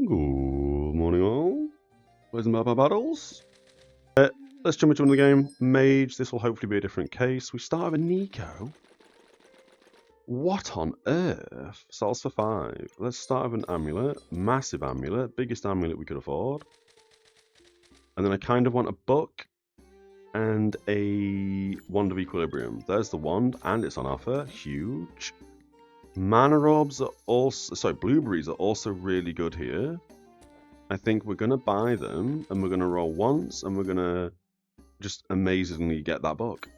Good morning all. Where's my battles? Let's jump into the game. Mage, this will hopefully be a different case. We start with a Nico. What on earth? Salts for 5. Let's start with an amulet. Massive amulet. Biggest amulet we could afford. And then I kind of want a book and a wand of equilibrium. There's the wand and it's on offer. Huge. Mana orbs are also... Sorry, blueberries are also really good here. I think we're going to buy them and we're going to roll once and we're going to just amazingly get that book.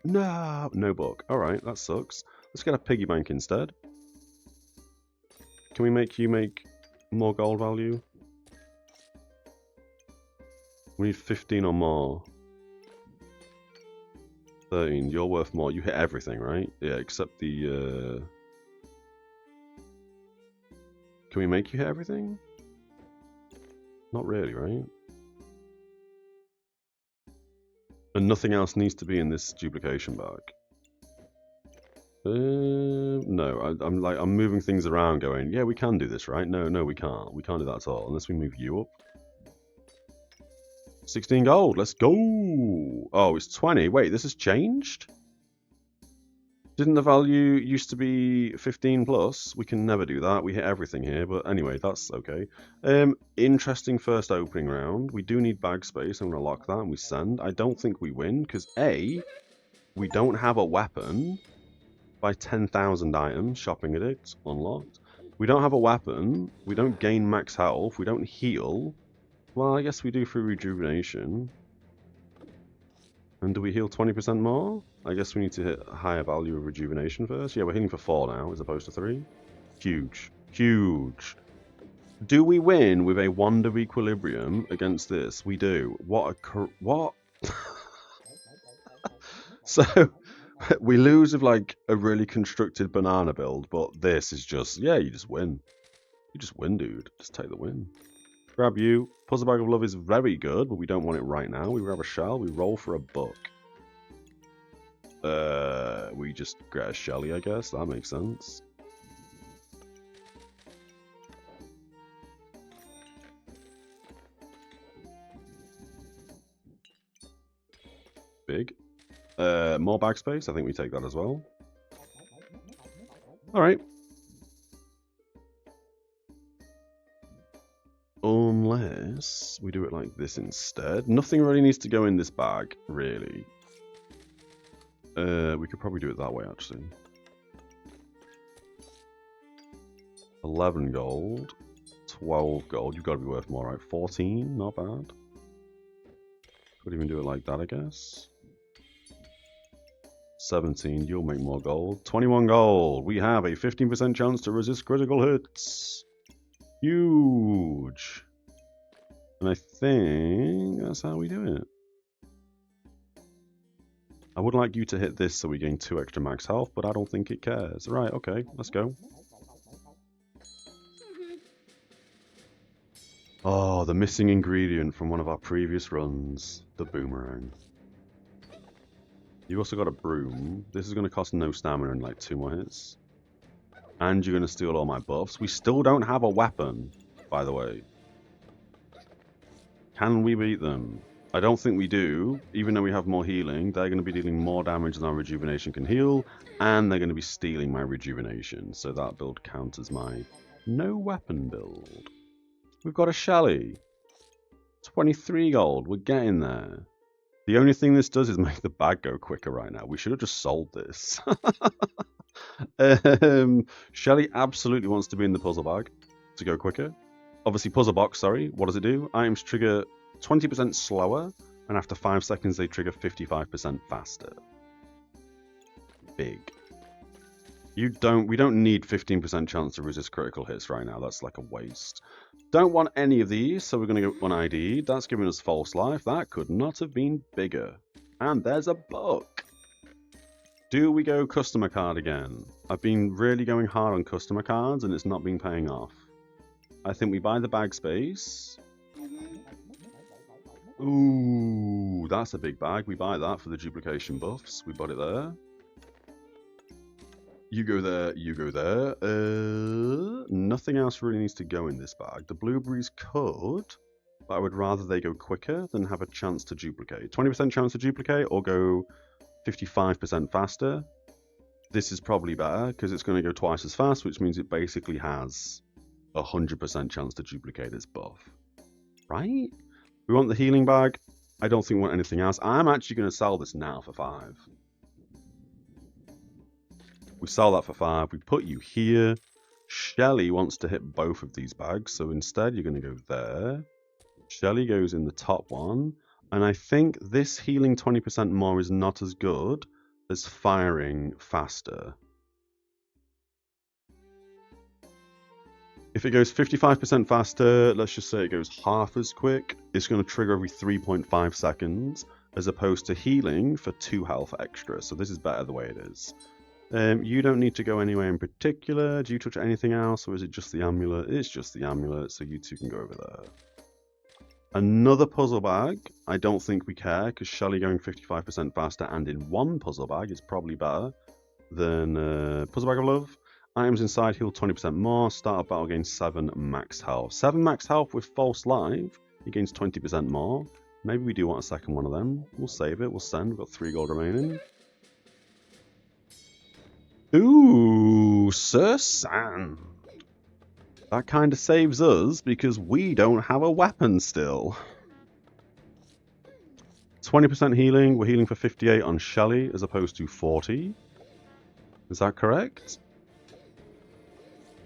No book. Alright, that sucks. Let's get a piggy bank instead. Can we make you make more gold value? We need 15 or more. 13. You're worth more. You hit everything, right? Yeah, except the... Can we make you hit everything? Not really, right? And nothing else needs to be in this duplication bag. No, I'm moving things around going, yeah, we can do this, right? No, we can't. We can't do that at all, unless we move you up. 16 gold, let's go! Oh, it's 20. Wait, this has changed? Didn't the value used to be 15 plus? We can never do that. We hit everything here, but anyway, that's okay. Interesting first opening round. We do need bag space. I'm going to lock that and we send. I don't think we win because A, we don't have a weapon. Buy 10,000 items, shopping addict, unlocked. We don't have a weapon. We don't gain max health. We don't heal. Well, I guess we do through rejuvenation. And do we heal 20% more? I guess we need to hit a higher value of rejuvenation first. Yeah, we're healing for 4 now as opposed to 3. Huge. Huge. Do we win with a wand of equilibrium against this? We do. What So, we lose with like a really constructed banana build, but this is just, yeah, you just win. You just win, dude. Just take the win. Grab you. Puzzlebag of Love is very good, but we don't want it right now. We grab a shell. We roll for a book. We just get a Shelly, I guess. That makes sense. Big. More bag space. I think we take that as well. Alright. Unless we do it like this instead. Nothing really needs to go in this bag, really. We could probably do it that way, actually. 11 gold. 12 gold. You've got to be worth more, right? 14? Not bad. Could even do it like that, I guess. 17. You'll make more gold. 21 gold. We have a 15% chance to resist critical hits. Huge. And I think that's how we do it. I would like you to hit this so we gain 2 extra max health, but I don't think it cares. Right, okay, let's go. Oh, the missing ingredient from one of our previous runs. The boomerang. You also got a broom. This is going to cost no stamina in like 2 more hits. And you're going to steal all my buffs. We still don't have a weapon, by the way. Can we beat them? I don't think we do. Even though we have more healing, they're going to be dealing more damage than our rejuvenation can heal. And they're going to be stealing my rejuvenation. So that build counts as my no weapon build. We've got a Shelly. 23 gold. We're getting there. The only thing this does is make the bag go quicker right now. We should have just sold this. Shelly absolutely wants to be in the puzzle bag to go quicker. Obviously, Puzzlebox, sorry. What does it do? Items trigger 20% slower, and after 5 seconds, they trigger 55% faster. Big. We don't need 15% chance to resist critical hits right now. That's like a waste. Don't want any of these, so we're going to go 1 ID. That's giving us false life. That could not have been bigger. And there's a book. Do we go customer card again? I've been really going hard on customer cards, and it's not been paying off. I think we buy the bag space. Ooh, that's a big bag. We buy that for the duplication buffs. We bought it there. You go there, you go there. Nothing else really needs to go in this bag. The blueberries could, but I would rather they go quicker than have a chance to duplicate. 20% chance to duplicate or go 55% faster. This is probably better because it's going to go twice as fast, which means it basically has 100% chance to duplicate its buff. Right? We want the healing bag. I don't think we want anything else. I'm actually going to sell this now for 5. We sell that for 5. We put you here. Shelly wants to hit both of these bags, so instead you're going to go there. Shelly goes in the top one. And I think this healing 20% more is not as good as firing faster. If it goes 55% faster, let's just say it goes half as quick, it's going to trigger every 3.5 seconds, as opposed to healing for 2 health extra. So this is better the way it is. You don't need to go anywhere in particular. Do you touch anything else, or is it just the amulet? It's just the amulet, so you two can go over there. Another puzzle bag. I don't think we care, because Shelly going 55% faster and in one puzzle bag is probably better than Puzzle Bag of Love. Items inside heal 20% more. Start of battle gains 7 max health. 7 max health with False Life. He gains 20% more. Maybe we do want a second one of them. We'll save it. We'll send. We've got 3 gold remaining. Ooh, Sir Sand. That kind of saves us because we don't have a weapon still. 20% healing. We're healing for 58 on Shelly as opposed to 40. Is that correct?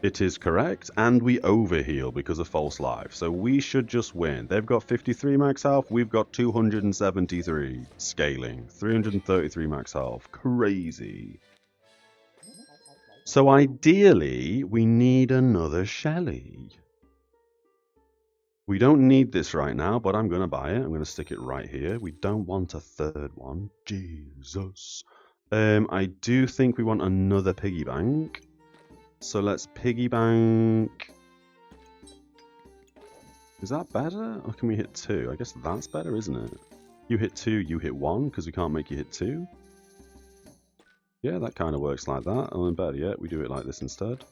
It is correct, and we overheal because of False Life, so we should just win. They've got 53 max health, we've got 273. Scaling, 333 max health. Crazy. So ideally, we need another Shelly. We don't need this right now, but I'm going to buy it. I'm going to stick it right here. We don't want a third one. Jesus. I do think we want another piggy bank. So let's piggy bank. Is that better? Or can we hit 2? I guess that's better, isn't it? You hit 2, you hit 1, because we can't make you hit 2. Yeah, that kind of works like that. And then better yet, we do it like this instead.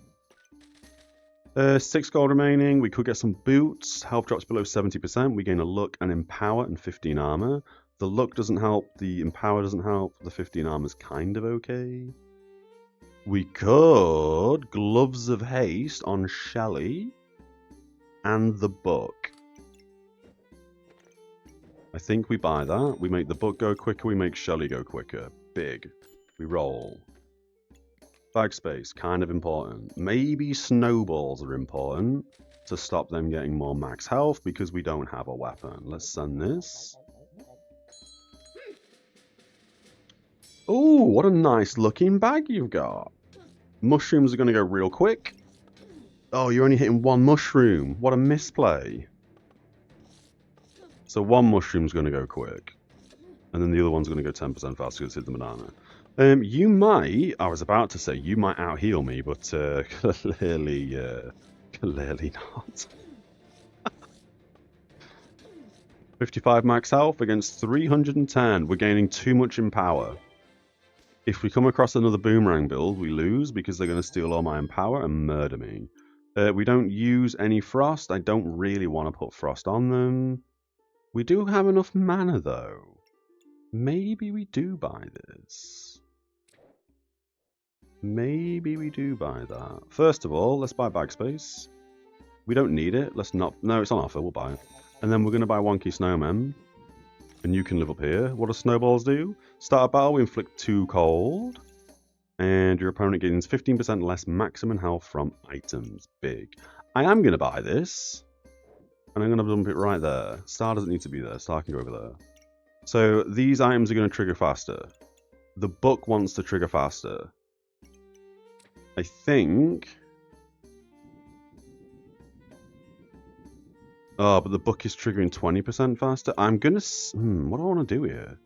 6 gold remaining. We could get some boots. Health drops below 70%. We gain a luck and empower and 15 armor. The luck doesn't help. The empower doesn't help. The 15 armor is kind of okay. We could Gloves of Haste on Shelly and the book. I think we buy that. We make the book go quicker. We make Shelly go quicker. Big. We roll. Bag space, kind of important. Maybe snowballs are important to stop them getting more max health because we don't have a weapon. Let's send this. Oh, what a nice looking bag you've got. Mushrooms are going to go real quick. Oh, you're only hitting 1 mushroom. What a misplay. So 1 mushroom's going to go quick. And then the other one's going to go 10% faster because it's hit the banana. You might, I was about to say, you might out-heal me, but clearly not. 55 max health against 310. We're gaining too much empower. If we come across another boomerang build, we lose because they're going to steal all my empower and murder me. We don't use any frost. I don't really want to put frost on them. We do have enough mana, though. Maybe we do buy this. Maybe we do buy that. First of all, let's buy bag space. We don't need it. Let's not... No, it's on offer. We'll buy it. And then we're going to buy Wonky Snowmen. And you can live up here. What do snowballs do? Start a battle, we inflict 2 cold. And your opponent gains 15% less maximum health from items. Big. I am going to buy this. And I'm going to dump it right there. Star doesn't need to be there. Star can go over there. So these items are going to trigger faster. The book wants to trigger faster. I think... Oh, but the book is triggering 20% faster. I'm going to... what do I want to do here?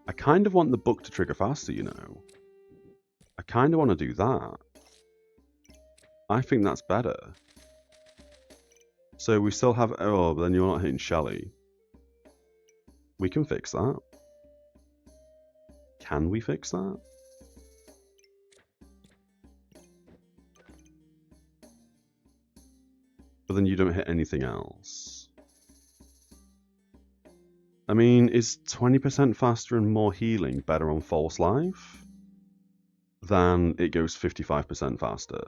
I kind of want the book to trigger faster, you know. I kind of want to do that. I think that's better. So we still have... Oh, but then you're not hitting Shelly. We can fix that. Can we fix that? but then you don't hit anything else. I mean, is 20% faster and more healing better on false life than it goes 55% faster?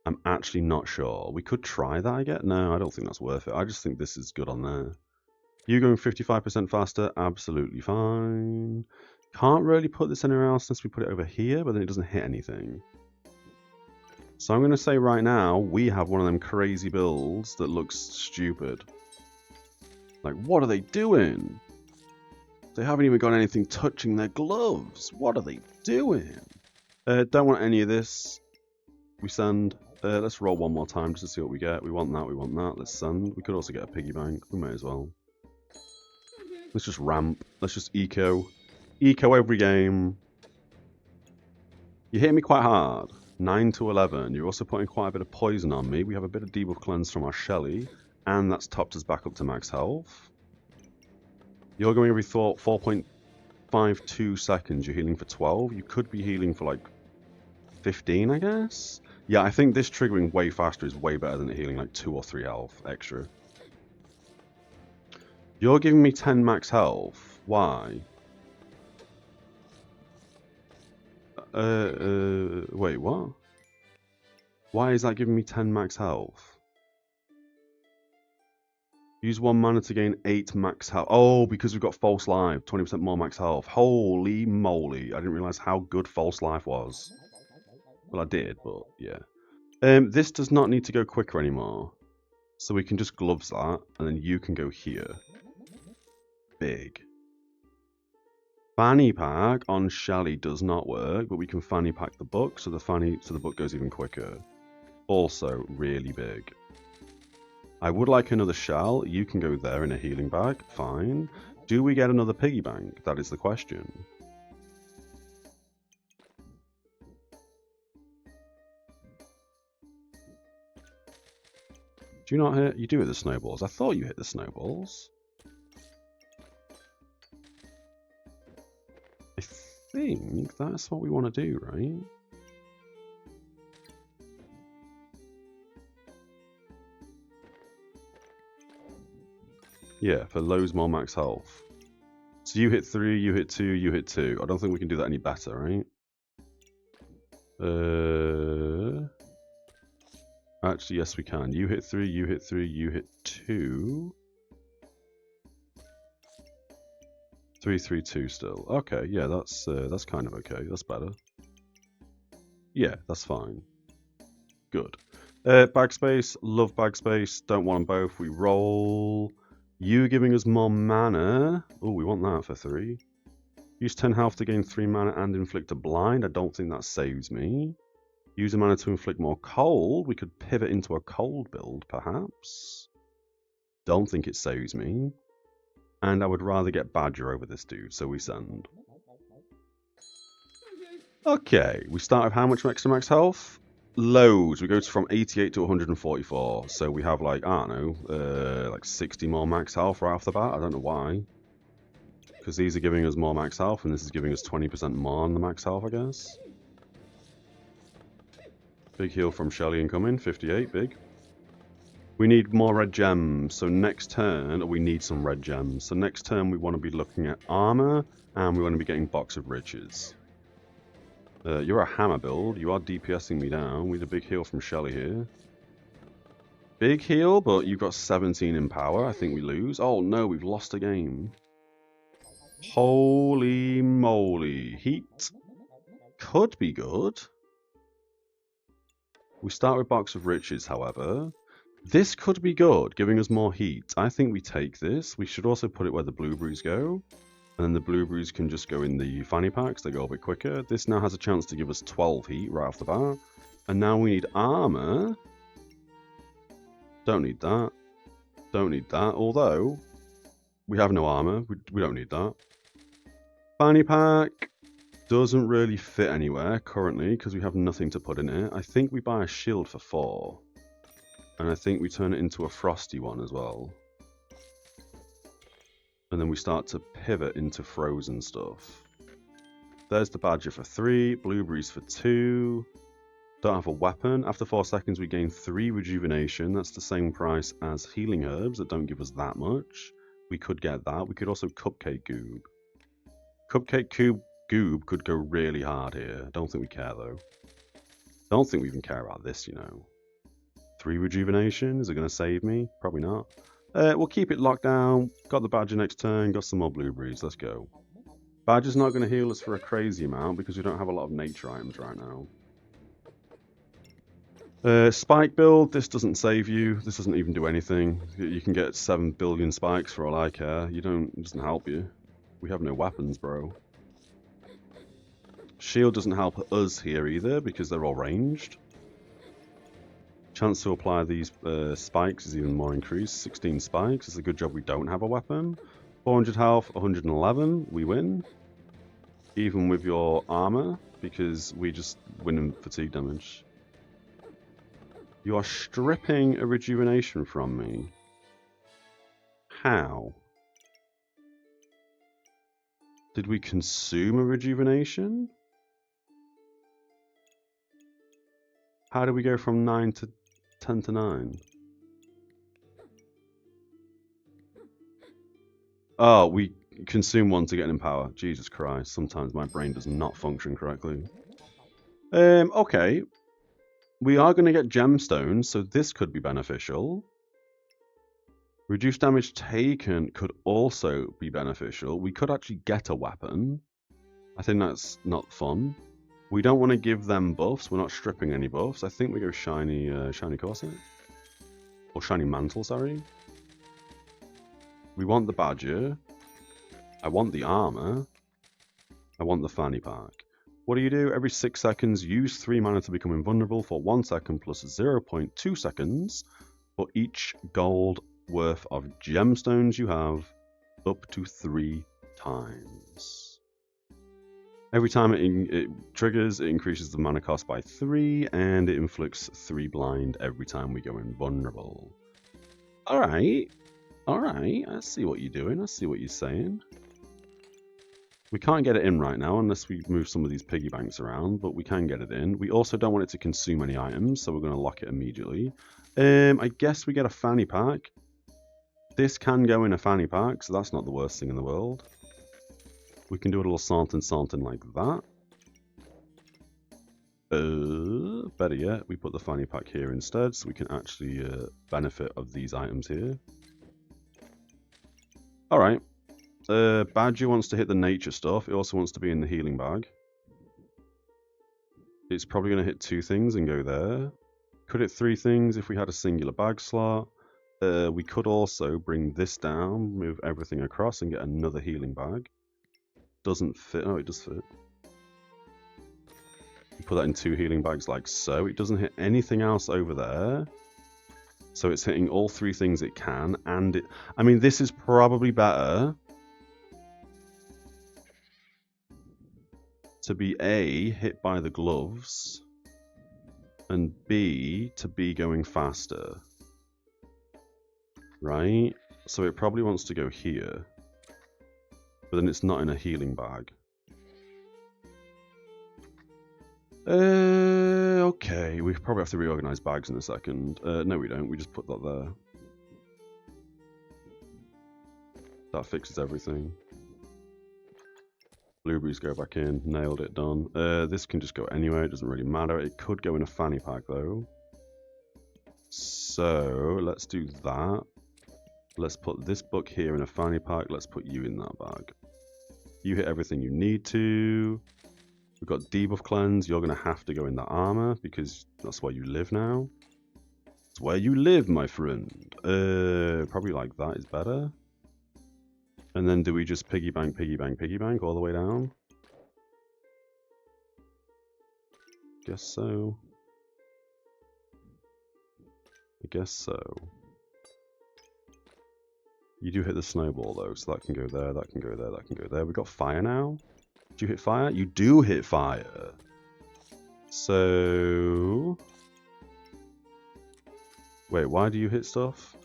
I'm actually not sure. We could try that, I guess. No, I don't think that's worth it. I just think this is good on there. You going 55% faster? Absolutely fine. Can't really put this anywhere else unless we put it over here, but then it doesn't hit anything. So I'm going to say right now, we have one of them crazy builds that looks stupid. Like, what are they doing? They haven't even got anything touching their gloves. What are they doing? Don't want any of this. We send. Let's roll one more time just to see what we get. We want that, we want that. Let's send. We could also get a piggy bank. We may as well. Let's just ramp. Let's just eco. Eco every game. You hit me quite hard. 9 to 11. You're also putting quite a bit of poison on me. We have a bit of debuff cleanse from our Shelly. And that's topped us back up to max health. You're going every 4.52 seconds. You're healing for 12. You could be healing for like 15, I guess? Yeah, I think this triggering way faster is way better than it healing like 2 or 3 health extra. You're giving me 10 max health. Why? Wait, what? Why is that giving me 10 max health? Use 1 mana to gain 8 max health. Oh, because we've got False Life. 20% more max health. Holy moly. I didn't realize how good False Life was. Well, I did, but yeah. This does not need to go quicker anymore. So we can just gloves that, and then you can go here. Big. Fanny pack on Shelly does not work, but we can fanny pack the book, so the book goes even quicker. Also, really big. I would like another shell. You can go there in a healing bag. Fine. Do we get another piggy bank? That is the question. Do you not hit? You do hit the snowballs. I thought you hit the snowballs. I think that's what we want to do, right? Yeah, for loads more max health. So you hit 3, you hit 2, you hit 2. I don't think we can do that any better, right? Actually, yes, we can. You hit 3, you hit 3, you hit 2. 3, 3, 2 still. Okay, yeah, that's kind of okay. That's better. Yeah, that's fine. Good. Bag space, love bag space. Don't want them both. We roll. You giving us more mana. Oh, we want that for 3. Use 10 health to gain 3 mana and inflict a blind. I don't think that saves me. Use a mana to inflict more cold. We could pivot into a cold build, perhaps. Don't think it saves me. And I would rather get Badger over this dude, so we send. Okay, we start with how much extra max health? Loads. We go from 88 to 144. So we have like, I don't know, like 60 more max health right off the bat. I don't know why. Because these are giving us more max health, and this is giving us 20% more on the max health, I guess. Big heal from Shelly incoming, 58, big. We need more red gems, so next turn we need some red gems. So next turn we want to be looking at armor, and we want to be getting Box of Riches. You're a hammer build, you are DPSing me down. We need a big heal from Shelly here. Big heal, but you've got 17 in power. I think we lose. Oh no, we've lost a game. Holy moly. Heat could be good. We start with Box of Riches, however. This could be good, giving us more heat. I think we take this. We should also put it where the blueberries go. And then the blueberries can just go in the fanny packs. They go a bit quicker. This now has a chance to give us 12 heat right off the bat. And now we need armor. Don't need that. Don't need that. Although, we have no armor. We don't need that. Fanny pack doesn't really fit anywhere currently because we have nothing to put in it. I think we buy a shield for 4. And I think we turn it into a frosty one as well. And then we start to pivot into frozen stuff. There's the badger for 3, blueberries for 2. Don't have a weapon. After 4 seconds, we gain 3 rejuvenation. That's the same price as healing herbs that don't give us that much. We could get that. We could also cupcake goob. Cupcake goob could go really hard here. Don't think we care though. Don't think we even care about this, you know. 3 rejuvenation. Is it going to save me? Probably not. We'll keep it locked down. Got the badger next turn. Got some more blueberries. Let's go. Badger's not going to heal us for a crazy amount because we don't have a lot of nature items right now. Spike build, this doesn't save you. This doesn't even do anything. You can get 7 billion spikes for all I care. It doesn't help you. We have no weapons, bro. Shield doesn't help us here either because they're all ranged. Chance to apply these spikes is even more increased. 16 spikes. It's a good job we don't have a weapon. 400 health, 111. We win. Even with your armor because we just win in fatigue damage. You are stripping a rejuvenation from me. How? Did we consume a rejuvenation? How do we go from 9 to 10 to 9? Oh, we consume one to get an empower. Jesus Christ, sometimes my brain does not function correctly. Okay. We are going to get gemstones, so this could be beneficial. Reduced damage taken could also be beneficial. We could actually get a weapon. I think that's not fun. We don't want to give them buffs. We're not stripping any buffs. I think we go shiny corset. Or shiny mantle, sorry. We want the badger. I want the armor. I want the fanny pack. What do? Every 6 seconds, use 3 mana to become invulnerable for 1 second plus 0.2 seconds for each gold worth of gemstones you have, up to 3 times. Every time it triggers, it increases the mana cost by 3, and it inflicts 3 blind every time we go invulnerable. Alright, I see what you're doing, I see what you're saying. We can't get it in right now unless we move some of these piggy banks around, but we can get it in. We also don't want it to consume any items, so we're going to lock it immediately. I guess we get a fanny pack. This can go in a fanny pack, so that's not the worst thing in the world. We can do a little something like that. Better yet, we put the fanny pack here instead, so we can actually benefit of these items here. Alright. Badger wants to hit the nature stuff. It also wants to be in the healing bag. It's probably going to hit 2 things and go there. Could hit 3 things if we had a singular bag slot. We could also bring this down, move everything across and get another healing bag. Doesn't fit. Oh, it does fit. We put that in 2 healing bags like so. It doesn't hit anything else over there. So it's hitting all 3 things it can. And it, I mean, this is probably better to be A, hit by the gloves, and B, to be going faster. Right? So it probably wants to go here. But then it's not in a healing bag. Okay, we probably have to reorganize bags in a second. No we don't, we just put that there. That fixes everything. Blueberries go back in, nailed it, done. This can just go anywhere, it doesn't really matter. It could go in a fanny pack though. So, let's do that. Let's put this book here in a fanny pack, let's put you in that bag. You hit everything you need to. We've got debuff cleanse, you're going to have to go in that armor, because that's where you live now. It's where you live, my friend. Probably like that is better. And then do we just piggy bank all the way down? Guess so. I guess so. You do hit the snowball though, so that can go there, that can go there, that can go there. We've got fire now. Do you hit fire? You do hit fire. So... Wait, why do you hit stuff?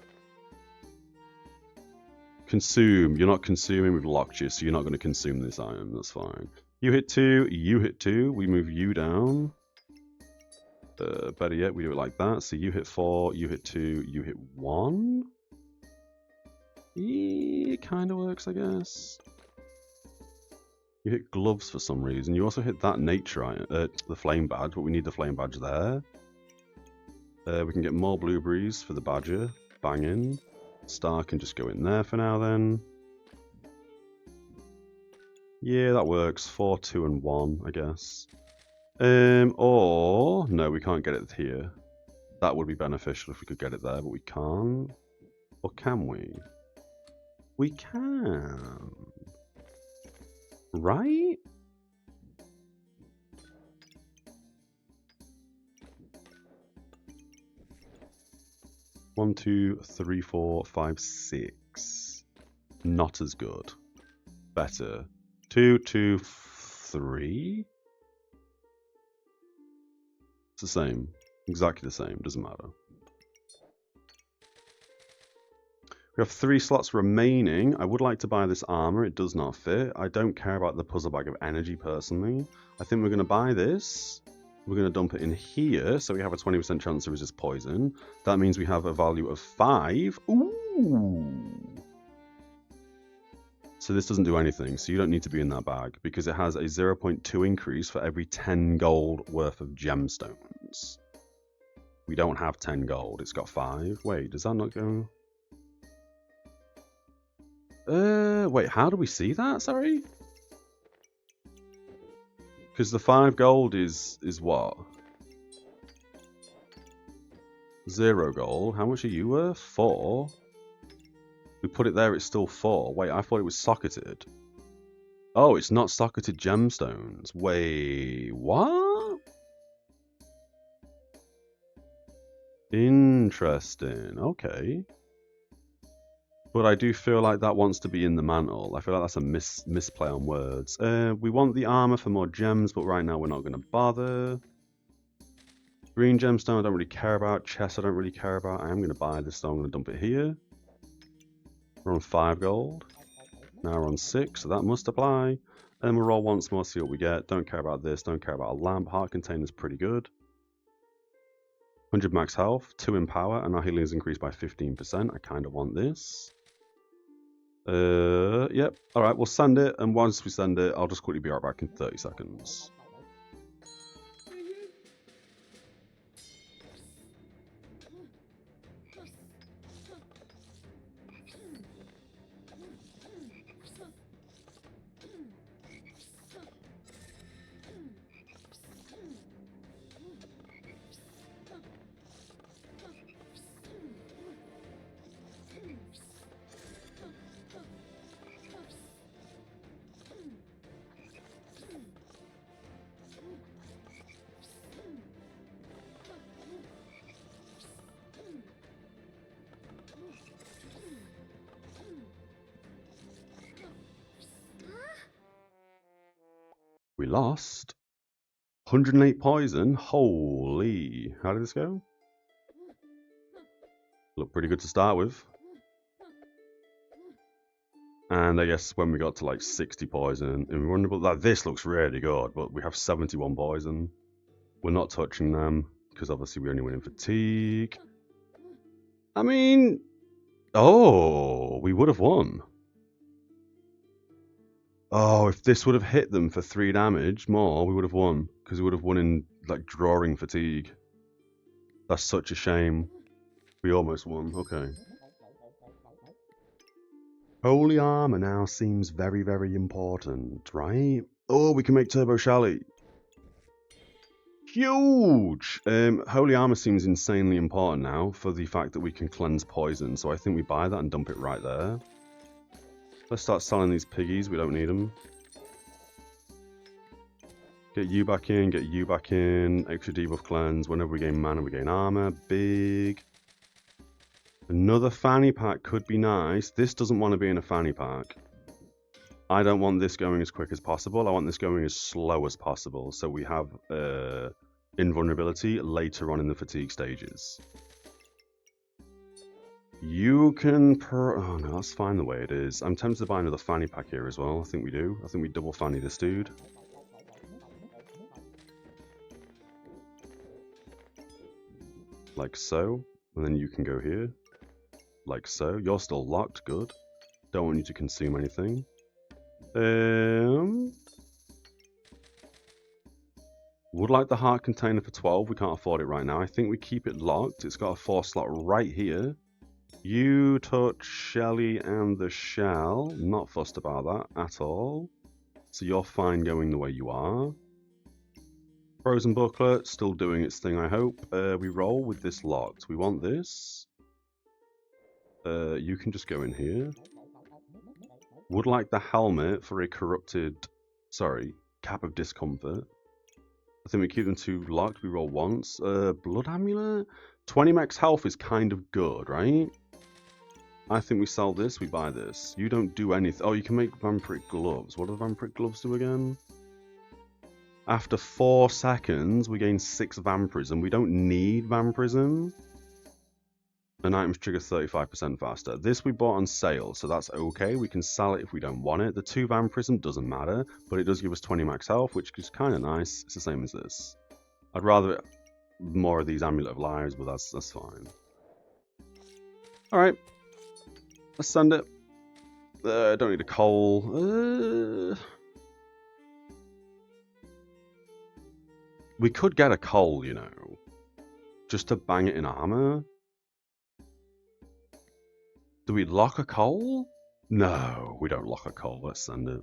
Consume. You're not consuming, we've locked you, so you're not going to consume this item. That's fine. You hit 2, you hit 2. We move you down. Better yet, we do it like that. So you hit 4, you hit 2, you hit 1. Yeah, it kind of works, I guess. You hit gloves for some reason. You also hit that nature item, the flame badge, but we need the flame badge there. We can get more blueberries for the badger. Bang in. Star can just go in there for now then. Yeah, that works. 4, 2, and 1, I guess. Or no, we can't get it here. That would be beneficial if we could get it there, but we can't. Or can we? We can. Right? One, 2, 3, 4, 5, 6. Not as good. Better. 2, 2, 3. It's the same. Exactly the same. Doesn't matter. We have 3 slots remaining. I would like to buy this armor. It does not fit. I don't care about the puzzle bag of energy personally. I think we're going to buy this. We're going to dump it in here, so we have a 20% chance to resist poison. That means we have a value of 5. Ooh! So this doesn't do anything, so you don't need to be in that bag, because it has a 0.2 increase for every 10 gold worth of gemstones. We don't have 10 gold, it's got 5. Wait, does that not go... wait, how do we see that? Sorry? Because the 5 gold is what? 0 gold. How much are you worth? 4? We put it there, it's still 4. Wait, I thought it was socketed. Oh, it's not socketed gemstones. Wait, what? Interesting. Okay. But I do feel like that wants to be in the mantle. I feel like that's a misplay on words. We want the armor for more gems, but right now we're not going to bother. Green gemstone I don't really care about. Chest I don't really care about. I am going to buy this, so I'm going to dump it here. We're on 5 gold. Now we're on 6, so that must apply. And then we'll roll once more, see what we get. Don't care about this, don't care about a lamp. Heart container's pretty good. 100 max health, 2 in power, and our healing is increased by 15%. I kind of want this. Yep. Alright, we'll send it, and once we send it, I'll just quickly be right back in 30 seconds. We lost 108 poison. Holy. How did this go? Looked pretty good to start with. And I guess when we got to like 60 poison, invulnerable, like this looks really good, but we have 71 poison. We're not touching them, because obviously we only win in fatigue. I mean, oh, we would have won. Oh, if this would have hit them for 3 damage more, we would have won. Because we would have won in, like, drawing fatigue. That's such a shame. We almost won. Okay. Holy armor now seems very, very important, right? Oh, we can make Turbo Shally. Huge! Holy armor seems insanely important now for the fact that we can cleanse poison. So I think we buy that and dump it right there. Let's start selling these piggies. We don't need them. Get you back in. Get you back in. Extra debuff cleanse. Whenever we gain mana, we gain armor. Big. Another fanny pack could be nice. This doesn't want to be in a fanny pack. I don't want this going as quick as possible. I want this going as slow as possible. So we have invulnerability later on in the fatigue stages. You can oh no, that's fine the way it is. I'm tempted to buy another fanny pack here as well. I think we do. I think we double fanny this dude. like so. And then you can go here, like so. You're still locked, good. Don't want you to consume anything. Would like the heart container for 12. We can't afford it right now. I think we keep it locked. It's got a 4 slot right here. You touch Shelly and the shell. Not fussed about that at all. So you're fine going the way you are. Frozen booklet, still doing its thing, I hope. We roll with this locked. We want this. You can just go in here. Would like the helmet for a corrupted... Sorry, cap of discomfort. I think we keep them 2 locked. We roll once. Blood amulet? 20 max health is kind of good, right? I think we sell this, we buy this. You don't do anything. Oh, you can make vampiric gloves. What do the vampiric gloves do again? After 4 seconds, we gain 6 vampirism. We don't need vampirism. And items trigger 35% faster. This we bought on sale, so that's okay. We can sell it if we don't want it. The 2 vampirism doesn't matter, but it does give us 20 max health, which is kind of nice. It's the same as this. I'd rather more of these Amulet of Lives, but that's fine. Alright. Let's send it. Don't need a coal. We could get a coal, you know. Just to bang it in armor. Do we lock a coal? No, we don't lock a coal. Let's send it.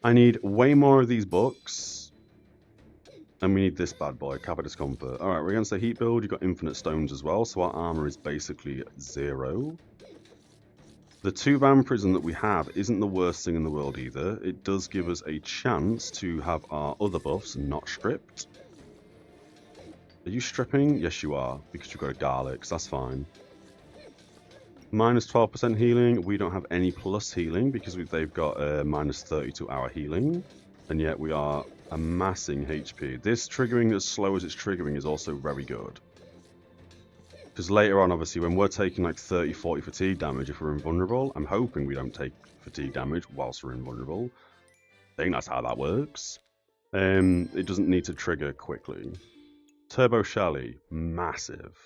I need way more of these books. And we need this bad boy, Cap of Discomfort. Alright, we're against the heat build. You've got infinite stones as well, so our armor is basically 0. The 2 vampirism that we have isn't the worst thing in the world either. It does give us a chance to have our other buffs not stripped. Are you stripping? Yes, you are, because you've got a garlic, so that's fine. Minus 12% healing. We don't have any plus healing because they've got minus 30 to our healing. And yet we are amassing HP. This triggering as slow as it's triggering is also very good. Because later on, obviously, when we're taking like 30, 40 fatigue damage if we're invulnerable, I'm hoping we don't take fatigue damage whilst we're invulnerable. I think that's how that works. It doesn't need to trigger quickly. Turbo Shelly, massive.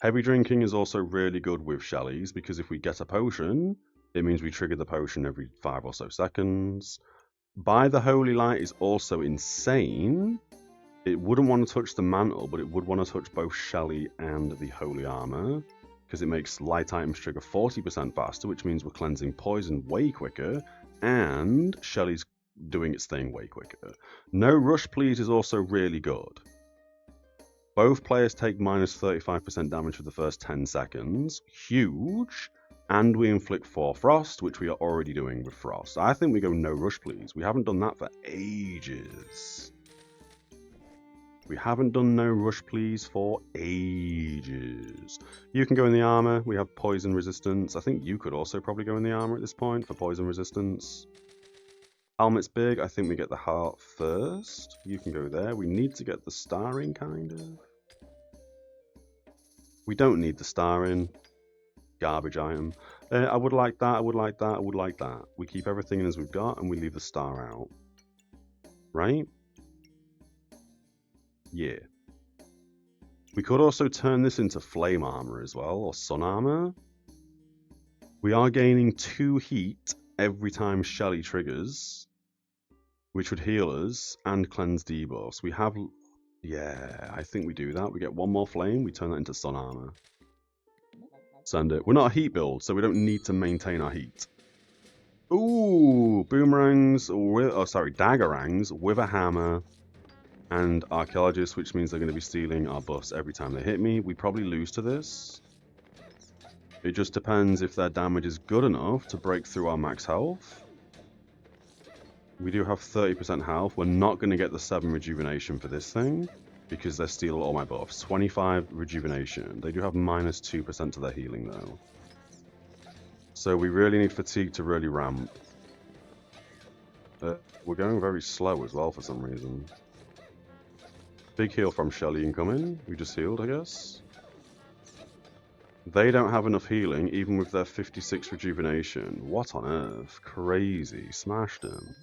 Heavy drinking is also really good with Shellys, because if we get a potion, it means we trigger the potion every 5 or so seconds. Buy the Holy Light is also insane. It wouldn't want to touch the mantle, but it would want to touch both Shelly and the Holy Armor, because it makes light items trigger 40% faster, which means we're cleansing poison way quicker, and Shelly's doing its thing way quicker. No Rush Please is also really good. Both players take minus 35% damage for the first 10 seconds. Huge. And we inflict 4 Frost, which we are already doing with Frost. I think we go no Rush Please. We haven't done that for ages. We haven't done no Rush Please for ages. You can go in the armor. We have poison resistance. I think you could also probably go in the armor at this point for poison resistance. Helmet's big. I think we get the heart first. You can go there. We need to get the starring, kind of. We don't need the starring. Garbage item. I would like that. I would like that. I would like that. We keep everything in as we've got, and we leave the star out. Right? Yeah. We could also turn this into flame armor as well, or sun armor. We are gaining 2 heat every time Shelly triggers, which would heal us and cleanse debuffs. We have... Yeah, I think we do that. We get 1 more flame, we turn that into sun armor. Send it. We're not a heat build, so we don't need to maintain our heat. Ooh, boomerangs, with, oh sorry, daggerangs with a hammer and archaeologist, which means they're going to be stealing our buffs every time they hit me. We probably lose to this. It just depends if their damage is good enough to break through our max health. We do have 30% health. We're not going to get the 7 rejuvenation for this thing because they steal all my buffs. 25 rejuvenation. They do have minus 2% to their healing though. So we really need fatigue to really ramp. We're going very slow as well for some reason. Big heal from Shelly incoming. We just healed, I guess. They don't have enough healing, even with their 56 rejuvenation. What on earth? Crazy. Smashed them.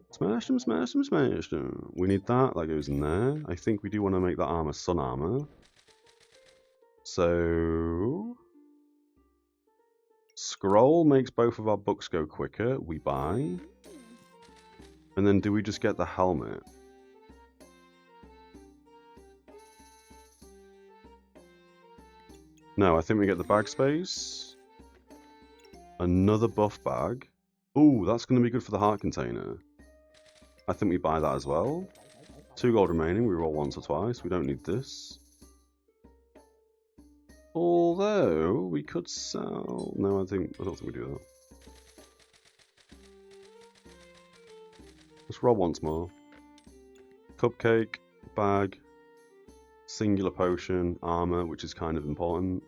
Let's Smash them, smash them, smash them. We need that. That goes in there. I think we do want to make that armor sun armor. So... Scroll makes both of our books go quicker. We buy. And then do we just get the helmet? No, I think we get the bag space. Another buff bag. Ooh, that's going to be good for the heart container. I think we buy that as well. 2 gold remaining. We roll once or twice. We don't need this. Although, we could sell... No, I don't think we do that. Let's roll once more. Cupcake, bag, singular potion, armor, which is kind of important.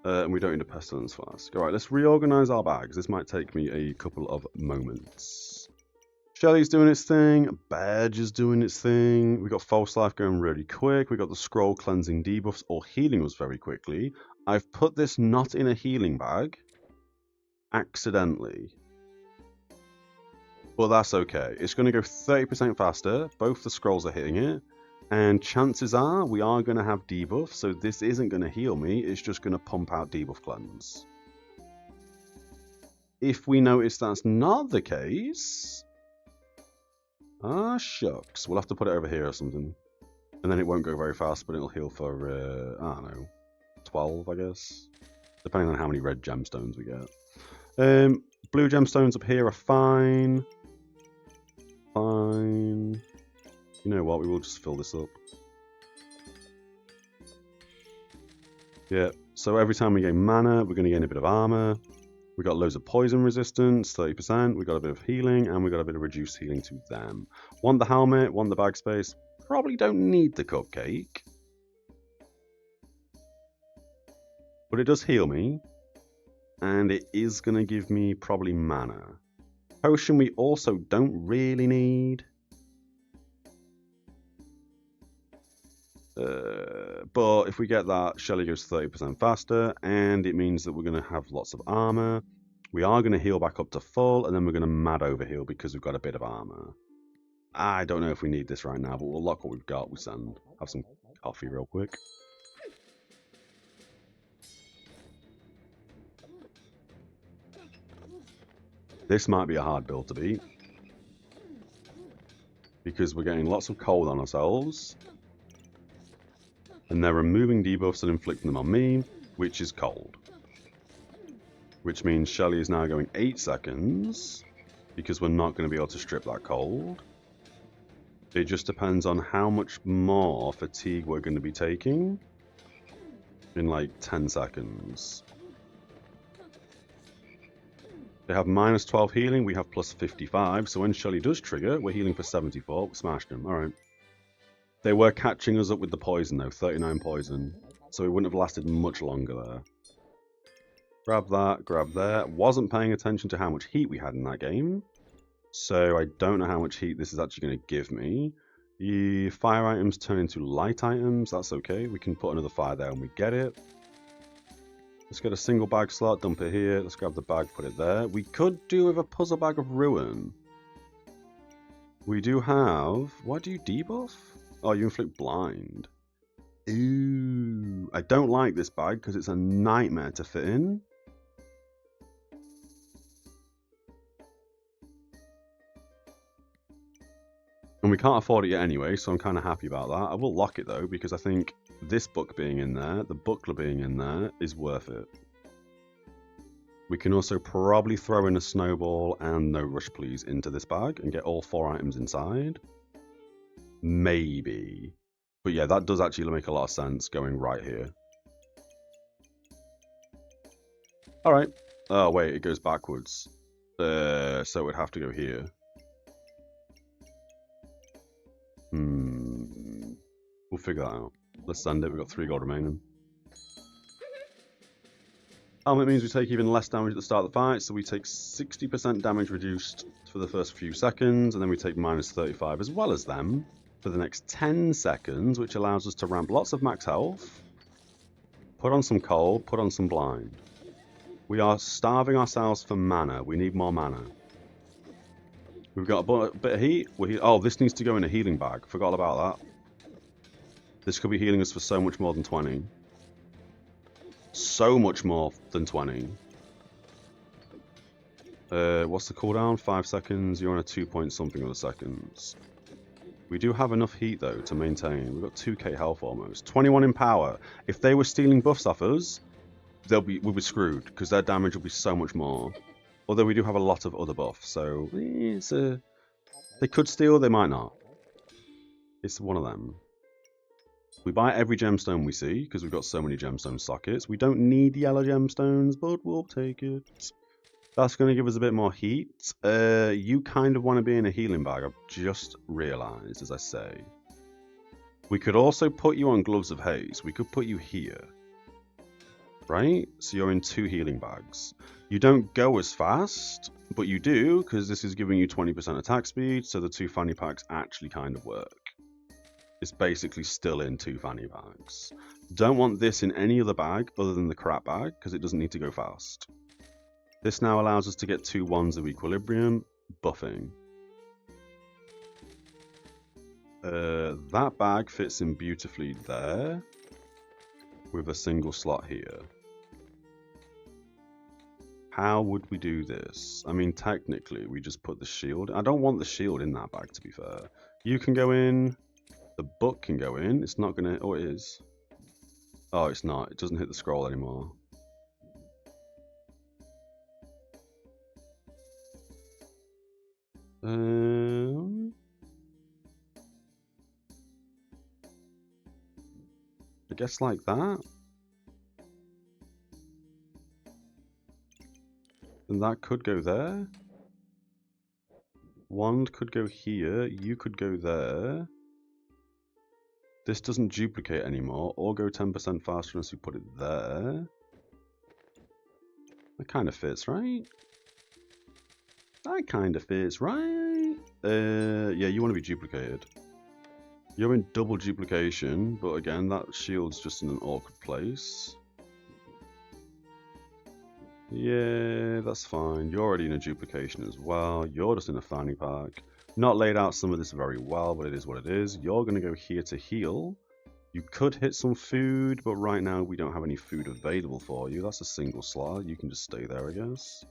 And we don't need a pestilence flask. Alright, let's reorganize our bags. This might take me a couple of moments. Shelly's doing its thing. Badge is doing its thing. We got false life going really quick. We got the scroll cleansing debuffs or healing us very quickly. I've put this not in a healing bag accidentally. But that's okay. It's going to go 30% faster. Both the scrolls are hitting it. And chances are we are going to have debuff. So this isn't going to heal me. It's just going to pump out debuff cleanse. If we notice that's not the case... Ah, shucks. We'll have to put it over here or something. And then it won't go very fast, but it'll heal for, I don't know, 12, I guess. Depending on how many red gemstones we get. Blue gemstones up here are fine. Fine. You know what? We will just fill this up. Yeah, so every time we gain mana, we're going to gain a bit of armor. We got loads of poison resistance, 30%. We got a bit of healing, and we got a bit of reduced healing to them. Want the helmet, want the bag space. Probably don't need the cupcake. But it does heal me. And it is going to give me probably mana. Potion we also don't really need. But if we get that, Shelly goes 30% faster, and it means that we're going to have lots of armor. We are going to heal back up to full, and then we're going to mad overheal because we've got a bit of armor. I don't know if we need this right now, but we'll lock what we've got. We send. Have some coffee real quick. This might be a hard build to beat because we're getting lots of cold on ourselves. And they're removing debuffs and inflicting them on me, which is cold. Which means Shelly is now going 8 seconds, because we're not going to be able to strip that cold. It just depends on how much more fatigue we're going to be taking in like 10 seconds. They have minus 12 healing, we have plus 55, so when Shelly does trigger, we're healing for 74. We smashed them, alright. They were catching us up with the poison though, 39 poison. So we wouldn't have lasted much longer there. Grab that, grab there. Wasn't paying attention to how much heat we had in that game. So I don't know how much heat this is actually going to give me. The fire items turn into light items, that's okay. We can put another fire there and we get it. Let's get a single bag slot, dump it here. Let's grab the bag, put it there. We could do with a puzzle bag of ruin. We do have... Why do you debuff? Oh, you inflict blind. Ooh. I don't like this bag because it's a nightmare to fit in. And we can't afford it yet anyway, so I'm kind of happy about that. I will lock it though, because I think this book being in there, the buckler being in there, is worth it. We can also probably throw in a snowball and no rush please into this bag and get all 4 items inside. Maybe. But yeah, that does actually make a lot of sense going right here. Alright. Oh wait, it goes backwards. So it would have to go here. We'll figure that out. Let's send it. We've got 3 gold remaining. Helmet means we take even less damage at the start of the fight, so we take 60% damage reduced for the first few seconds, and then we take minus 35 as well as them for the next 10 seconds, which allows us to ramp lots of max health, put on some cold, put on some blind. We are starving ourselves for mana. We need more mana. We've got a bit of heat. Oh, this needs to go in a healing bag. Forgot about that. This could be healing us for so much more than 20. So much more than 20. What's the cooldown? 5 seconds. You're on a 2 point something of the seconds. We do have enough heat, though, to maintain. We've got 2k health almost. 21 in power. If they were stealing buffs off us, we'll be screwed, because their damage will be so much more. Although we do have a lot of other buffs, so they could steal, they might not. It's one of them. We buy every gemstone we see, because we've got so many gemstone sockets. We don't need yellow gemstones, but we'll take it. That's going to give us a bit more heat. You kind of want to be in a healing bag, I've just realised, as I say. We could also put you on Gloves of Haze. We could put you here. Right? So you're in 2 healing bags. You don't go as fast, but you do, because this is giving you 20% attack speed, so the 2 fanny packs actually kind of work. It's basically still in 2 fanny packs. Don't want this in any other bag other than the crap bag, because it doesn't need to go fast. This now allows us to get 2 wands of equilibrium, buffing. That bag fits in beautifully there, with a single slot here. How would we do this? I mean, technically, we just put the shield. I don't want the shield in that bag, to be fair. You can go in. The book can go in. It's not going to... Oh, it is. Oh, it's not. It doesn't hit the scroll anymore. I guess like that. And that could go there. Wand could go here. You could go there. This doesn't duplicate anymore, or go 10% faster unless you put it there. That kind of fits, right? That kind of fits, right? Yeah, you want to be duplicated. You're in double duplication, but again, that shield's just in an awkward place. Yeah, that's fine. You're already in a duplication as well. You're just in a fanny pack. Not laid out some of this very well, but it is what it is. You're going to go here to heal. You could hit some food, but right now we don't have any food available for you. That's a single slot. You can just stay there, I guess.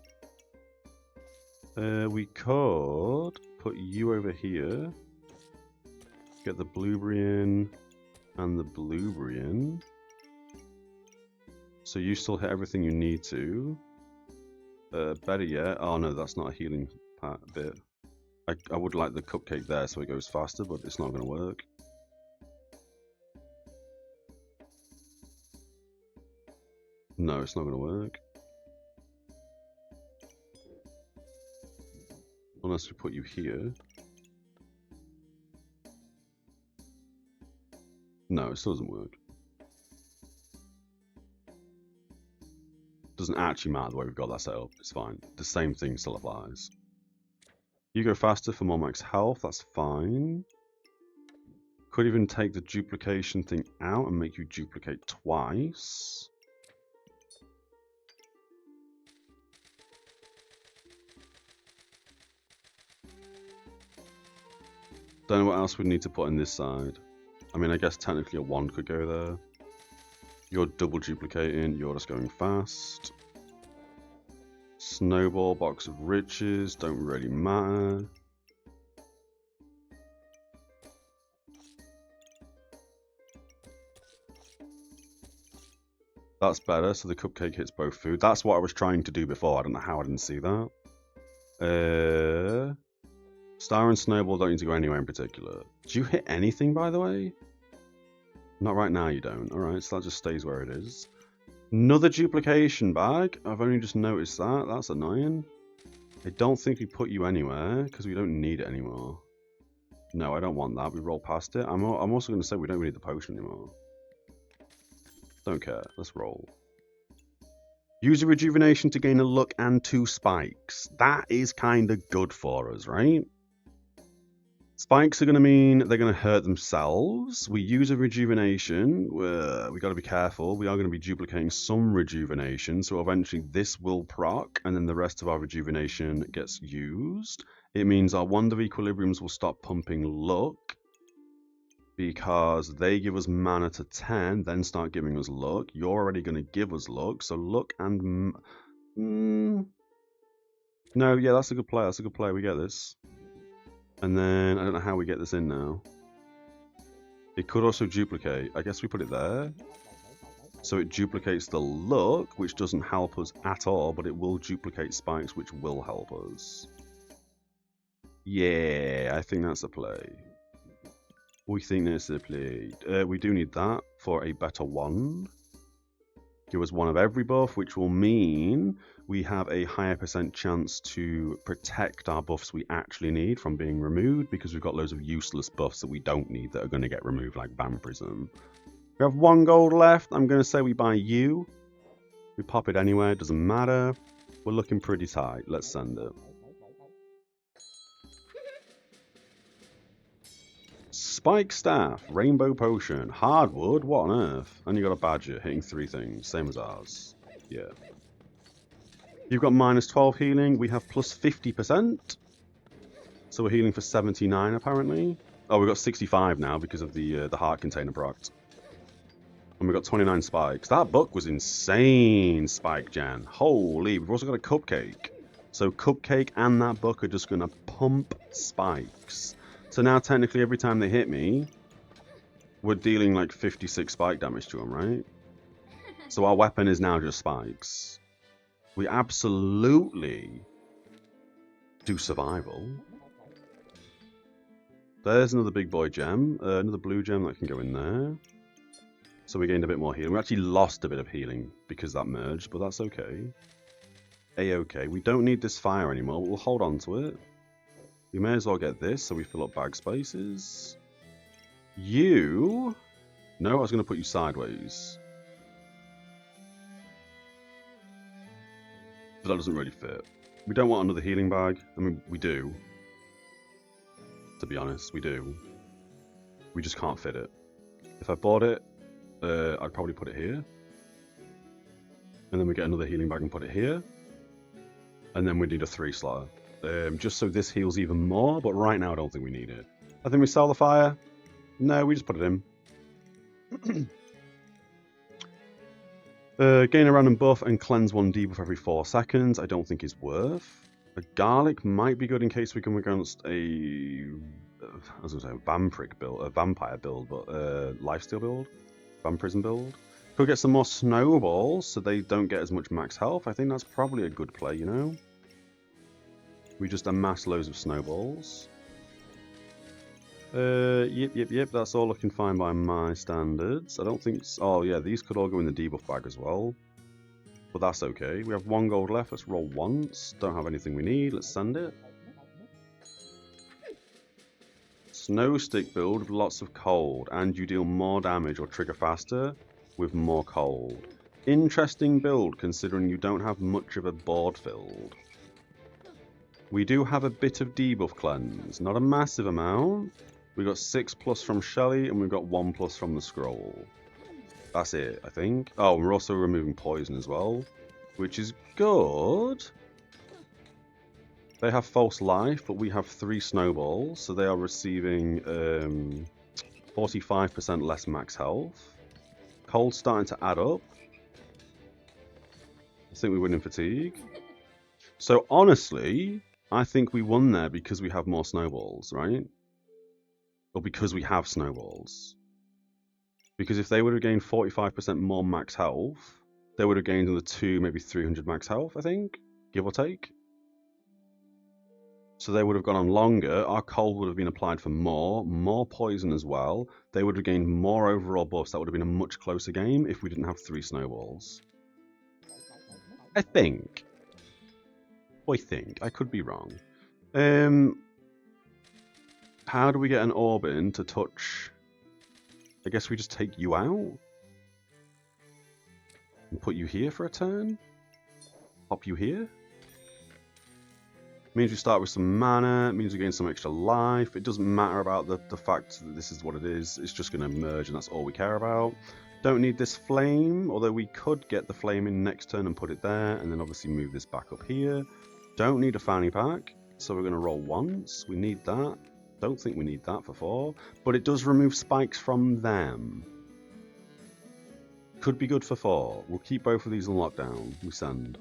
We could put you over here. Get the blueberry in and the blueberry in. So you still hit everything you need to. Better yet, oh no, that's not a healing bit. I would like the cupcake there so it goes faster, but it's not going to work. No, it's not going to work. Unless we put you here. No, it still doesn't work. Doesn't actually matter the way we've got that set up. It's fine. The same thing still applies. You go faster for more max health. That's fine. Could even take the duplication thing out and make you duplicate twice. Don't know what else we'd need to put in this side. I mean, I guess technically a wand could go there. You're double duplicating, you're just going fast. Snowball, box of riches, don't really matter. That's better, so the cupcake hits both food. That's what I was trying to do before, I don't know how I didn't see that. Star and Snowball don't need to go anywhere in particular. Do you hit anything, by the way? Not right now, you don't. Alright, so that just stays where it is. Another duplication bag. I've only just noticed that. That's annoying. I don't think we put you anywhere, because we don't need it anymore. No, I don't want that. We roll past it. I'm also going to say we don't really need the potion anymore. Don't care. Let's roll. Use a rejuvenation to gain a luck and 2 spikes. That is kind of good for us, right? Spikes are going to mean they're going to hurt themselves. We use a rejuvenation. We got to be careful. We are going to be duplicating some rejuvenation. So eventually this will proc and then the rest of our rejuvenation gets used. It means our Wand of Equilibriums will stop pumping luck because they give us mana to 10, then start giving us luck. You're already going to give us luck, so luck and... No, yeah, that's a good play. That's a good play. We get this. And then, I don't know how we get this in now. It could also duplicate. I guess we put it there. So it duplicates the luck, which doesn't help us at all, but it will duplicate spikes, which will help us. Yeah, I think that's a play. We think that's a play. We do need that for a better wand. Give us one of every buff, which will mean we have a higher % chance to protect our buffs we actually need from being removed, because we've got loads of useless buffs that we don't need that are going to get removed, like Vampirism. We have 1 gold left. I'm going to say we buy you. We pop it anywhere, doesn't matter. We're looking pretty tight. Let's send it. Spike Staff, Rainbow Potion, Hardwood, what on earth? And you got a Badger hitting 3 things, same as ours. Yeah. You've got minus 12 healing, we have plus 50%. So we're healing for 79 apparently. Oh, we've got 65 now because of the heart container proc. And we've got 29 spikes. That book was insane, Spike Gen. Holy, we've also got a Cupcake. So Cupcake and that book are just going to pump spikes. So now technically every time they hit me, we're dealing like 56 spike damage to them, right? So our weapon is now just spikes. We absolutely do survival. There's another big boy gem, another blue gem that can go in there. So we gained a bit more healing. We actually lost a bit of healing because that merged, but that's okay. A-okay. We don't need this fire anymore, but we'll hold on to it. We may as well get this so we fill up bag spaces. You... No, I was going to put you sideways. But that doesn't really fit. We don't want another healing bag. I mean, we do. To be honest, we do. We just can't fit it. If I bought it, I'd probably put it here. And then we get another healing bag and put it here. And then we need a 3-slotter. Just so this heals even more, but right now I don't think we need it. I think we sell the fire. No, we just put it in. Gain a random buff and cleanse 1 debuff every 4 seconds. I don't think is worth. A garlic might be good in case we come against a, I was going to say a vampire build, but lifesteal build, vampirism build. Could get some more snowballs so they don't get as much max health. I think that's probably a good play, you know. We just amass loads of snowballs. Yep, that's all looking fine by my standards. I don't think... Oh, yeah, these could all go in the debuff bag as well. But that's okay. We have 1 gold left. Let's roll once. Don't have anything we need. Let's send it. Snow stick build with lots of cold. And you deal more damage or trigger faster with more cold. Interesting build considering you don't have much of a board filled. We do have a bit of debuff cleanse, not a massive amount. We got 6+ from Shelly and we've got 1+ from the scroll. That's it, I think. Oh, we're also removing poison as well, which is good. They have false life, but we have 3 snowballs, so they are receiving 45% less max health. Cold's starting to add up. I think we win in fatigue. So honestly, I think we won there because we have more snowballs, right? Or because we have snowballs. Because if they would have gained 45% more max health, they would have gained another 2, maybe 300 max health, I think, give or take. So they would have gone on longer. Our cold would have been applied for more poison as well. They would have gained more overall buffs. That would have been a much closer game if we didn't have 3 snowballs. I think. I could be wrong. How do we get an orb in to touch? I guess we just take you out and put you here for a turn. Pop you here. Means we start with some mana. It means we gain some extra life. It doesn't matter about the fact that this is what it is. It's just going to merge, and that's all we care about. Don't need this flame, although we could get the flame in next turn and put it there, and then obviously move this back up here. Don't need a fanny pack. So we're going to roll once. We need that. Don't think we need that for 4. But it does remove spikes from them. Could be good for 4. We'll keep both of these on lockdown. We send.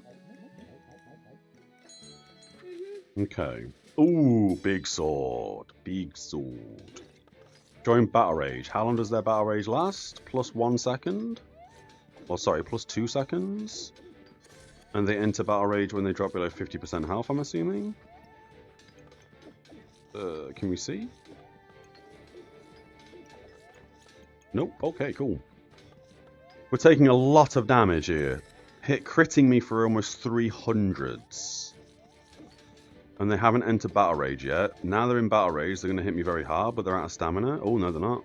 Okay. Ooh, big sword. Big sword. Join Battle Rage. How long does their Battle Rage last? Plus 1 second? Or sorry, plus 2 seconds? And they enter Battle Rage when they drop below 50% health, I'm assuming? Can we see? Nope. Okay, cool. We're taking a lot of damage here. Hit critting me for almost 300s. And they haven't entered Battle Rage yet. Now they're in Battle Rage, they're going to hit me very hard, but they're out of stamina. Oh, no, they're not.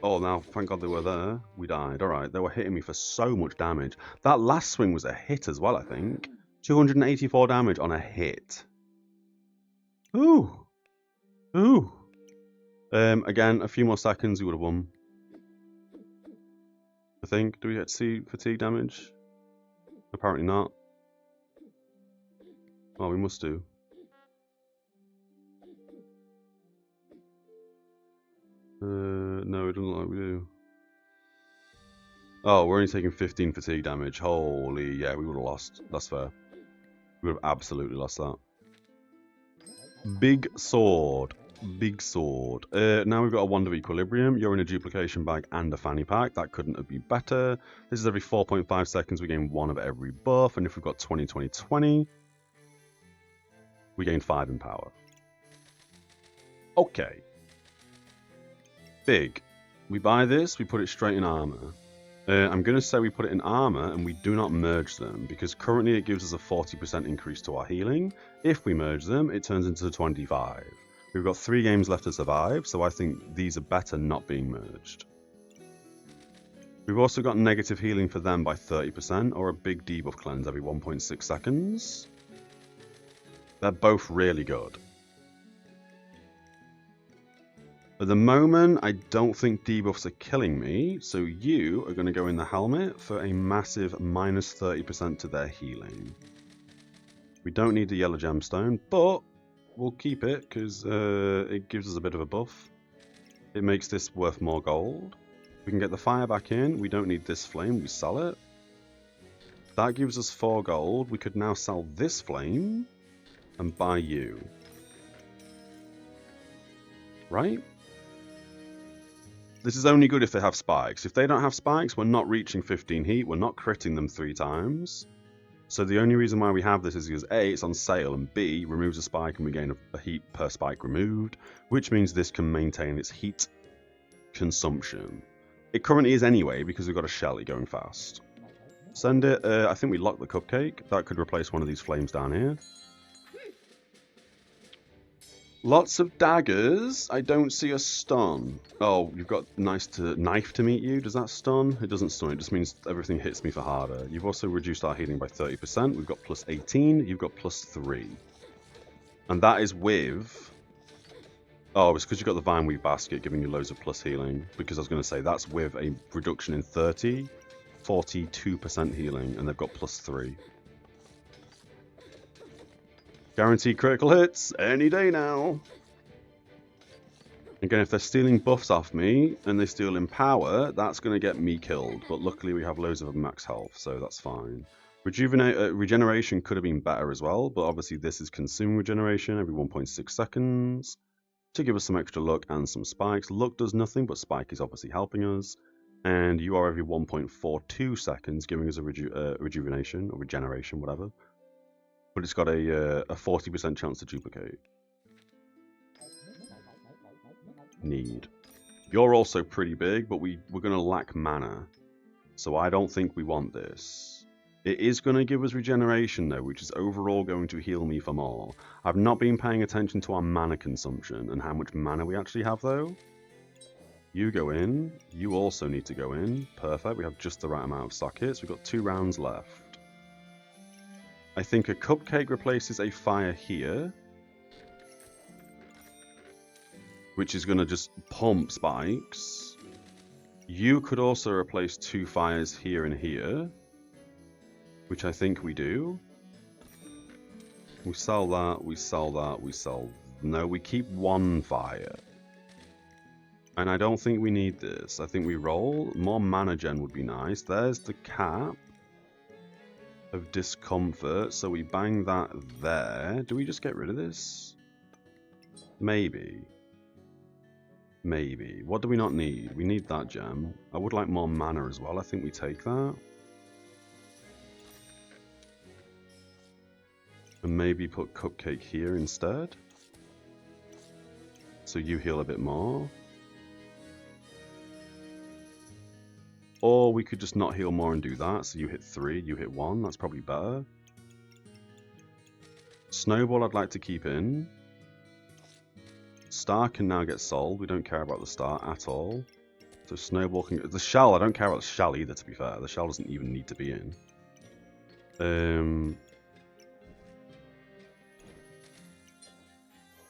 Oh, now, thank God they were there. We died. Alright, they were hitting me for so much damage. That last swing was a hit as well, I think. 284 damage on a hit. Ooh. Ooh. Again, a few more seconds, we would have won. I think. Do we get to see fatigue damage? Apparently not. Well, we must do. No, it doesn't look like we do. Oh, we're only taking 15 fatigue damage. Holy, yeah, we would have lost. That's fair. We would have absolutely lost that. Big sword. Big sword. Now we've got a Wand of Equilibrium. You're in a duplication bag and a fanny pack. That couldn't have been better. This is every 4.5 seconds. We gain 1 of every buff. And if we've got 20, 20, 20, we gain 5 in power. Okay. Big. We buy this. We put it straight in armor. I'm going to say we put it in armor and we do not merge them because currently it gives us a 40% increase to our healing. If we merge them, it turns into 25. We've got 3 games left to survive, so I think these are better not being merged. We've also got negative healing for them by 30% or a big debuff cleanse every 1.6 seconds. They're both really good. At the moment, I don't think debuffs are killing me, so you are going to go in the helmet for a massive minus 30% to their healing. We don't need the yellow gemstone, but we'll keep it because it gives us a bit of a buff. It makes this worth more gold. We can get the fire back in. We don't need this flame. We sell it. That gives us 4 gold. We could now sell this flame and buy you. Right? This is only good if they have spikes. If they don't have spikes, we're not reaching 15 heat. We're not critting them 3 times. So the only reason why we have this is because A, it's on sale, and B, removes a spike and we gain a heat per spike removed, which means this can maintain its heat consumption. It currently is anyway because we've got a Shelly going fast. Send it. I think we locked the cupcake. That could replace one of these flames down here. Lots of daggers. I don't see a stun. Oh, you've got knife to meet you. Does that stun? It doesn't stun. It just means everything hits me for harder. You've also reduced our healing by 30%. We've got plus 18. You've got plus 3. And that is with... Oh, it's because you've got the Vine Weave Basket giving you loads of plus healing. Because I was going to say, that's with a reduction in 30, 42% healing, and they've got plus 3. Guaranteed critical hits any day now. Again, if they're stealing buffs off me and they steal in power, that's going to get me killed. But luckily we have loads of max health, so that's fine. Regeneration could have been better as well, but obviously this is consume regeneration every 1.6 seconds to give us some extra luck and some spikes. Luck does nothing, but spike is obviously helping us. And you are every 1.42 seconds, giving us a rejuvenation or regeneration, whatever. But it's got a 40% chance to duplicate. Need. You're also pretty big, but we're going to lack mana. So I don't think we want this. It is going to give us regeneration though, which is overall going to heal me for more. I've not been paying attention to our mana consumption and how much mana we actually have though. You go in. You also need to go in. Perfect. We have just the right amount of sockets. We've got 2 rounds left. I think a cupcake replaces a fire here, which is going to just pump spikes. You could also replace 2 fires here and here, which I think we do. We sell that, we sell that, we sell... No, we keep one fire. And I don't think we need this. I think we roll. More mana gen would be nice. There's the cap of discomfort. So we bang that there. Do we just get rid of this? Maybe. Maybe. What do we not need? We need that gem. I would like more mana as well. I think we take that. And maybe put Cupcake here instead. So you heal a bit more. Or we could just not heal more and do that. So you hit 3, you hit 1. That's probably better. Snowball I'd like to keep in. Star can now get sold. We don't care about the star at all. So Snowball can... The shell, I don't care about the shell either, to be fair. The shell doesn't even need to be in.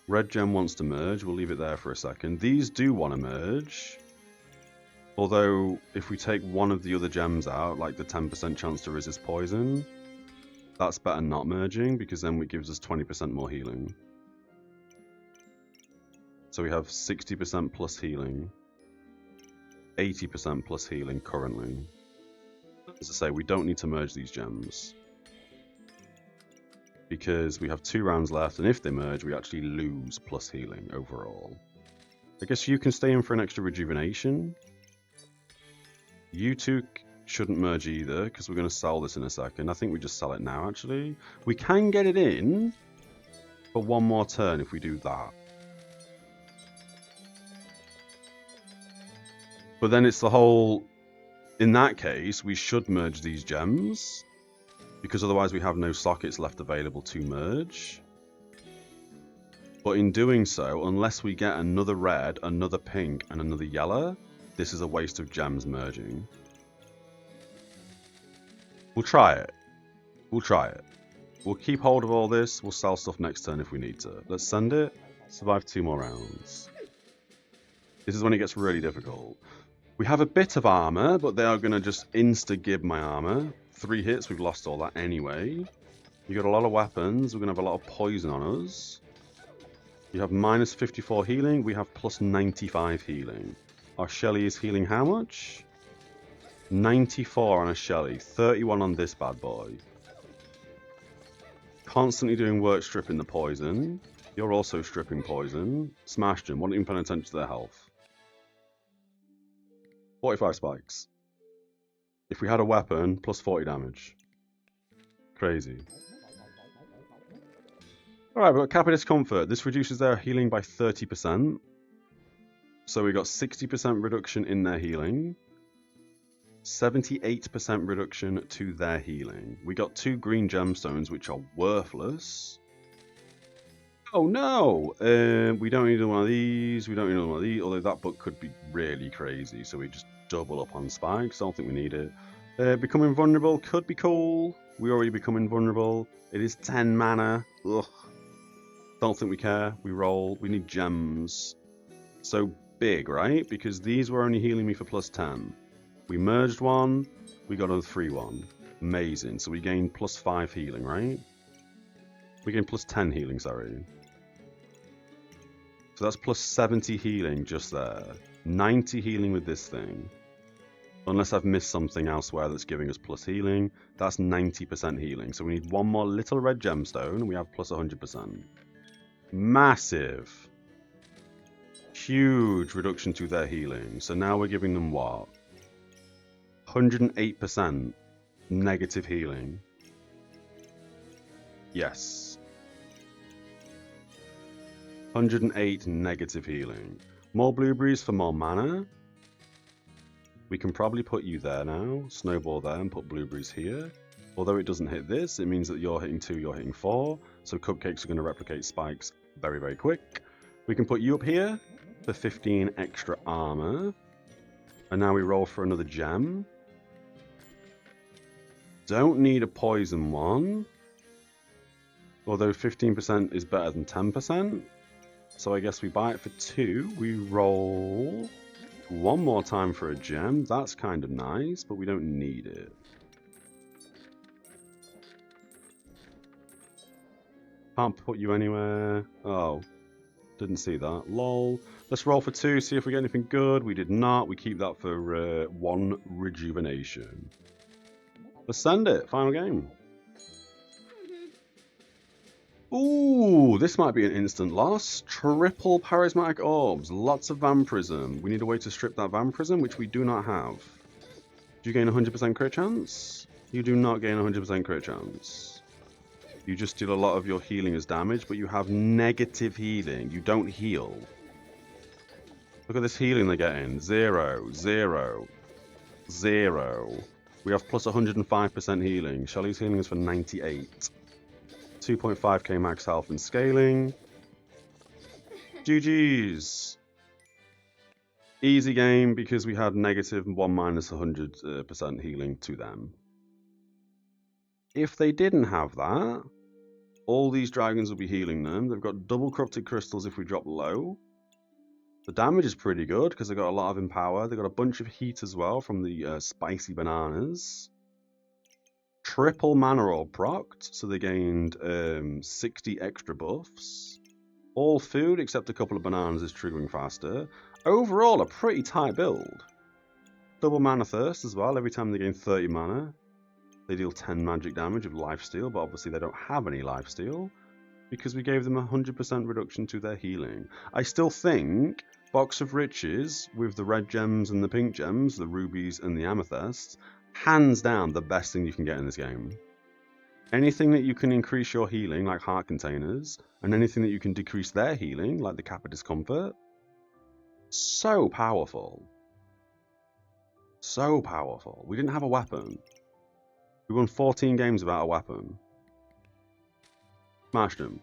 Red gem wants to merge. We'll leave it there for a second. These do want to merge. Although, if we take one of the other gems out, like the 10% chance to resist poison, that's better not merging, because then it gives us 20% more healing. So we have 60% plus healing. 80% plus healing currently. As I say, we don't need to merge these gems. Because we have 2 rounds left, and if they merge, we actually lose plus healing overall. I guess you can stay in for an extra rejuvenation. You two shouldn't merge either, because we're going to sell this in a second. I think we just sell it now, actually. We can get it in for one more turn if we do that. But then it's the whole... In that case, we should merge these gems, because otherwise we have no sockets left available to merge. But in doing so, unless we get another red, another pink, and another yellow, this is a waste of gems merging. We'll try it. We'll try it. We'll keep hold of all this. We'll sell stuff next turn if we need to. Let's send it. Survive 2 more rounds. This is when it gets really difficult. We have a bit of armor, but they are going to just insta-gib my armor. 3 hits, we've lost all that anyway. You got a lot of weapons. We're going to have a lot of poison on us. You have minus 54 healing. We have plus 95 healing. Our Shelly is healing how much? 94 on a Shelly. 31 on this bad boy. Constantly doing work stripping the poison. You're also stripping poison. Smashed them. Wasn't even paying attention to their health. 45 spikes. If we had a weapon, plus 40 damage. Crazy. Alright, we've got Kappa Discomfort. This reduces their healing by 30%. So we got 60% reduction in their healing. 78% reduction to their healing. We got 2 green gemstones, which are worthless. Oh no! We don't need one of these. We don't need one of these. Although that book could be really crazy. So we just double up on spikes. Don't think we need it. Becoming vulnerable could be cool. We already become invulnerable. It is 10 mana. Ugh. Don't think we care. We roll. We need gems. So big, right? Because these were only healing me for plus 10. We merged one. We got a 3-1. Amazing. So we gained plus 5 healing, right? We gained plus 10 healing, sorry. So that's plus 70 healing just there. 90 healing with this thing. Unless I've missed something elsewhere that's giving us plus healing. That's 90% healing. So we need one more little red gemstone and we have plus 100%. Massive. Huge reduction to their healing. So now we're giving them what? 108% negative healing. Yes. 108 negative healing. More blueberries for more mana. We can probably put you there now. Snowball there and put blueberries here. Although it doesn't hit this, it means that you're hitting 2, you're hitting 4. So cupcakes are going to replicate spikes very, very quick. We can put you up here for 15 extra armor. And now we roll for another gem. Don't need a poison one. Although 15% is better than 10%. So I guess we buy it for 2. We roll one more time for a gem. That's kind of nice, but we don't need it. Can't put you anywhere. Oh, didn't see that. Lol. Let's roll for 2, see if we get anything good. We did not. We keep that for 1 rejuvenation. Let's send it. Final game. Ooh, this might be an instant loss. Triple Charismatic Orbs. Lots of Vampirism. We need a way to strip that Vampirism, which we do not have. Do you gain 100% crit chance? You do not gain 100% crit chance. You just deal a lot of your healing as damage, but you have negative healing. You don't heal. Look at this healing they're getting. 0, 0, 0. We have plus 105% healing. Shelly's healing is for 98. 2.5k max health and scaling. GG's. Easy game because we had negative 1 minus 100% healing to them. If they didn't have that, all these dragons will be healing them. They've got double corrupted crystals if we drop low. The damage is pretty good because they've got a lot of empower. They've got a bunch of heat as well from the spicy bananas. Triple mana orb procced, so they gained 60 extra buffs. All food except a couple of bananas is triggering faster. Overall, a pretty tight build. Double mana thirst as well. Every time they gain 30 mana, they deal 10 magic damage of lifesteal, but obviously they don't have any lifesteal because we gave them 100% reduction to their healing. I still think Box of Riches with the red gems and the pink gems, the rubies and the amethysts, hands down the best thing you can get in this game. Anything that you can increase your healing, like heart containers, and anything that you can decrease their healing, like the Kappa Discomfort, so powerful. So powerful. We didn't have a weapon. We won 14 games without a weapon. Smashed them.